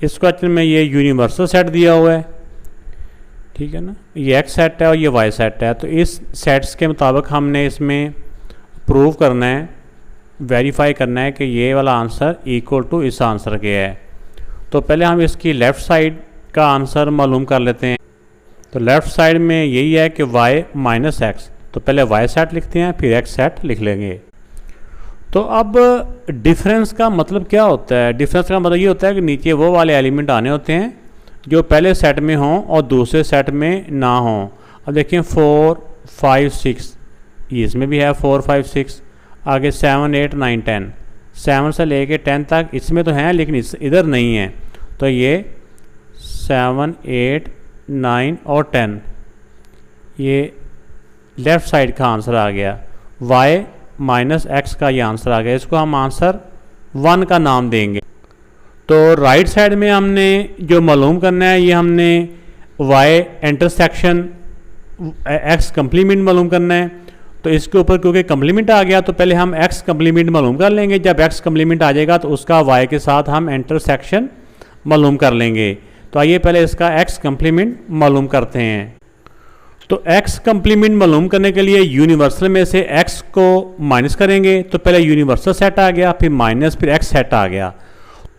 इस क्वेश्चन में ये यूनिवर्सल सेट दिया हुआ है, ठीक है ना, ये एक्स सेट है और ये वाई सेट है। तो इस सेट्स के मुताबिक हमने इसमें प्रूव करना है, वेरीफाई करना है कि ये वाला आंसर इक्वल टू इस आंसर के है। तो पहले हम इसकी लेफ़्ट साइड का आंसर मालूम कर लेते हैं। तो लेफ़्ट साइड में यही है कि y माइनस एक्स, तो पहले y सेट लिखते हैं फिर x सेट लिख लेंगे। तो अब डिफरेंस का मतलब क्या होता है? डिफरेंस का मतलब ये होता है कि नीचे वो वाले एलिमेंट आने होते हैं जो पहले सेट में हों और दूसरे सेट में ना हों। अब देखिए 4 5 6 इसमें भी है 4 5 6, आगे 7 8 9 10, 7 से लेके 10 तक इसमें तो हैं लेकिन इधर नहीं है। तो ये 7 8 9 और 10 ये लेफ़्ट साइड का आंसर आ गया। y माइनस एक्स का ये आंसर आ गया। इसको हम आंसर 1 का नाम देंगे। तो राइट साइड में हमने जो मालूम करना है ये हमने y इंटरसेक्शन x कम्प्लीमेंट मालूम करना है। तो इसके ऊपर क्योंकि कम्प्लीमेंट आ गया तो पहले हम x कम्प्लीमेंट मालूम कर लेंगे। जब x कम्प्लीमेंट आ जाएगा तो उसका y के साथ हम इंटरसेक्शन मालूम कर लेंगे। तो आइए पहले इसका x कम्प्लीमेंट मालूम करते हैं। तो x कम्प्लीमेंट मालूम करने के लिए यूनिवर्सल में से x को माइनस करेंगे। तो पहले यूनिवर्सल सेट आ गया, फिर माइनस, फिर x सेट आ गया।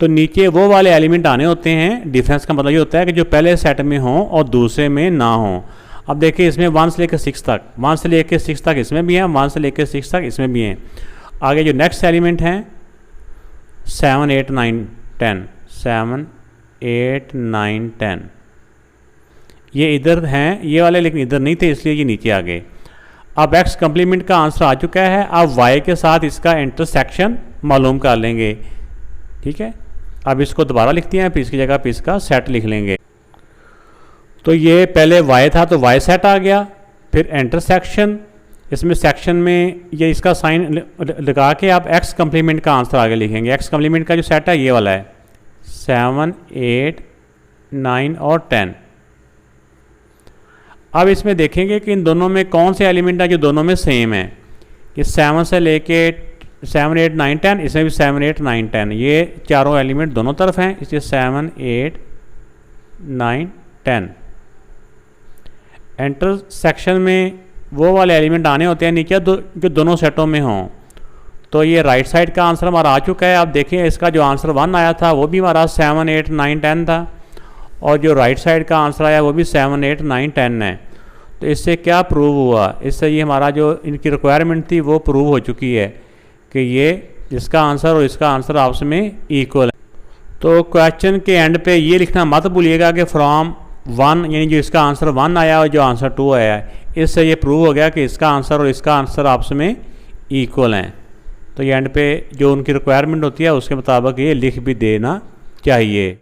तो नीचे वो वाले एलिमेंट आने होते हैं। डिफरेंस का मतलब ये होता है कि जो पहले सेट में हों और दूसरे में ना हों। अब देखिए इसमें 1 से लेकर 6 तक, 1 से लेकर 6 तक इसमें भी हैं, 1 से लेकर 6 तक इसमें भी हैं। आगे जो नेक्स्ट एलिमेंट हैं 7 8 9 10, 7 8 9 10 ये इधर हैं ये वाले, लेकिन इधर नहीं थे इसलिए ये नीचे आ गए। अब x कम्प्लीमेंट का आंसर आ चुका है। अब y के साथ इसका इंटरसेक्शन मालूम कर लेंगे, ठीक है। अब इसको दोबारा लिखते हैं, फिर इसकी जगह पे इसका सेट लिख लेंगे। तो ये पहले y था तो y सेट आ गया, फिर इंटरसेक्शन, इसमें सेक्शन में ये इसका साइन लगा के आप x कम्प्लीमेंट का आंसर आगे लिखेंगे। x कम्प्लीमेंट का जो सेट है ये वाला है 7 8 9 और 10। अब इसमें देखेंगे कि इन दोनों में कौन से एलिमेंट है जो दोनों में सेम है। कि 7 से लेके 7 8 9 10, इसमें भी 7 8 9 10 ये चारों एलिमेंट दोनों तरफ हैं, इसलिए 7 8 9 10। इंटरसेक्शन में वो वाले एलिमेंट आने होते हैं नीचे जो दोनों सेटों में हों। तो ये राइट साइड का आंसर हमारा आ चुका है। आप देखें इसका जो आंसर 1 आया था वो भी हमारा 7 8 9 10 था, और जो राइट साइड का आंसर आया वो भी 7 8 9 10 है। तो इससे क्या प्रूव हुआ? इससे ये हमारा जो इनकी रिक्वायरमेंट थी वो प्रूव हो चुकी है कि ये इसका आंसर और इसका आंसर आपस में इक्वल है। तो क्वेश्चन के एंड पे ये लिखना मत भूलिएगा कि फ्रॉम 1, यानी जो इसका आंसर 1 आया और जो आंसर 2 आया है, इससे ये प्रूव हो गया कि इसका आंसर और इसका आंसर आपस में इक्वल हैं। तो ये एंड पे जो उनकी रिक्वायरमेंट होती है उसके मुताबिक ये लिख भी देना चाहिए।